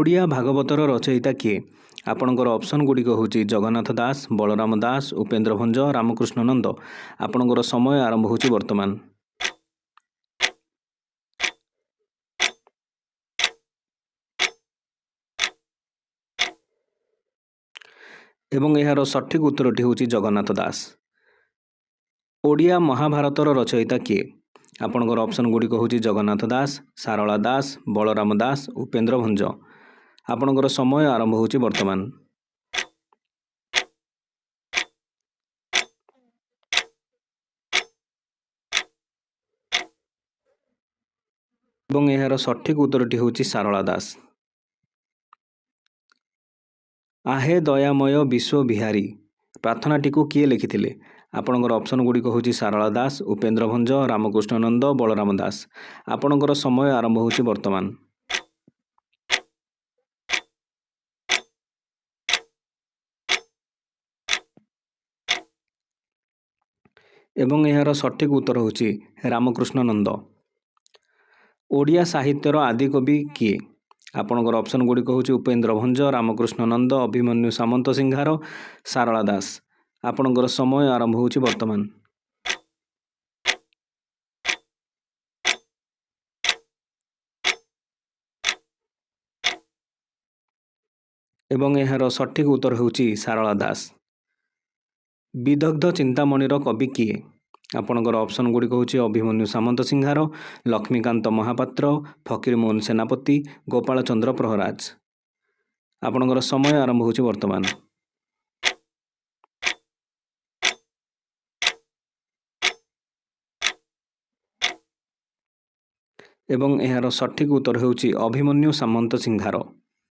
ଓଡ଼ିଆ ଭାଗବତର ରଚୟିତା କିଏ? ଆପଣଙ୍କର ଅପସନ୍ ଗୁଡ଼ିକ ହେଉଛି ଜଗନ୍ନାଥ ଦାସ, ବଳରାମ ଦାସ, ଉପେନ୍ଦ୍ର ଭଞ୍ଜ, ରାମକୃଷ୍ଣ ନନ୍ଦ। ଆପଣଙ୍କର ସମୟ ଆରମ୍ଭ ହେଉଛି ବର୍ତ୍ତମାନ। ଏବଂ ଏହାର ସଠିକ୍ ଉତ୍ତରଟି ହେଉଛି ଜଗନ୍ନାଥ ଦାସ। ଓଡ଼ିଆ ମହାଭାରତର ରଚୟିତା କିଏ? ଆପଣଙ୍କର ଅପସନ୍ ଗୁଡ଼ିକ ହେଉଛି ଜଗନ୍ନାଥ ଦାସ, ସାରଳା ଦାସ, ବଳରାମ ଦାସ, ଉପେନ୍ଦ୍ର ଭଞ୍ଜ। ଆପଣଙ୍କର ସମୟ ଆରମ୍ଭ ହେଉଛି ବର୍ତ୍ତମାନ। ଏବଂ ଏହାର ସଠିକ୍ ଉତ୍ତରଟି ହେଉଛି ସାରଳା ଦାସ। ଆହେ ଦୟାମୟ ବିଶ୍ୱ ବିହାରୀ ପ୍ରାର୍ଥନାଟିକୁ କିଏ ଲେଖିଥିଲେ? ଆପଣଙ୍କର ଅପସନ୍ ଗୁଡ଼ିକ ହେଉଛି ସାରଳା ଦାସ, ଉପେନ୍ଦ୍ର ଭଞ୍ଜ, ରାମକୃଷ୍ଣ ନନ୍ଦ, ବଳରାମ ଦାସ। ଆପଣଙ୍କର ସମୟ ଆରମ୍ଭ ହେଉଛି ବର୍ତ୍ତମାନ। ଏବଂ ଏହାର ସଠିକ୍ ଉତ୍ତର ହେଉଛି ରାମକୃଷ୍ଣ ନନ୍ଦ। ଓଡ଼ିଆ ସାହିତ୍ୟର ଆଦିକବି କିଏ? ଆପଣଙ୍କର ଅପସନ୍ ଗୁଡ଼ିକ ହେଉଛି ଉପେନ୍ଦ୍ର ଭଞ୍ଜ, ରାମକୃଷ୍ଣ ନନ୍ଦ, ଅଭିମନ୍ୟୁ ସାମନ୍ତ ସିଂହାର, ସାରଳା ଦାସ। ଆପଣଙ୍କର ସମୟ ଆରମ୍ଭ ହେଉଛି ବର୍ତ୍ତମାନ। ଏବଂ ଏହାର ସଠିକ୍ ଉତ୍ତର ହେଉଛି ସାରଳା ଦାସ। ବିଦଗ୍ଧ ଚିନ୍ତାମଣିର କବି କିଏ? ଆପଣଙ୍କର ଅପସନ୍ ଗୁଡ଼ିକ ହେଉଛି ଅଭିମନ୍ୟୁ ସାମନ୍ତ ସିଂହାର, ଲକ୍ଷ୍ମୀକାନ୍ତ ମହାପାତ୍ର, ଫକୀରମୋହନ ସେନାପତି, ଗୋପାଳ ଚନ୍ଦ୍ର ପ୍ରହରାଜ। ଆପଣଙ୍କର ସମୟ ଆରମ୍ଭ ହେଉଛି ବର୍ତ୍ତମାନ। ଏବଂ ଏହାର ସଠିକ୍ ଉତ୍ତର ହେଉଛି ଅଭିମନ୍ୟୁ ସାମନ୍ତ ସିଂହାର।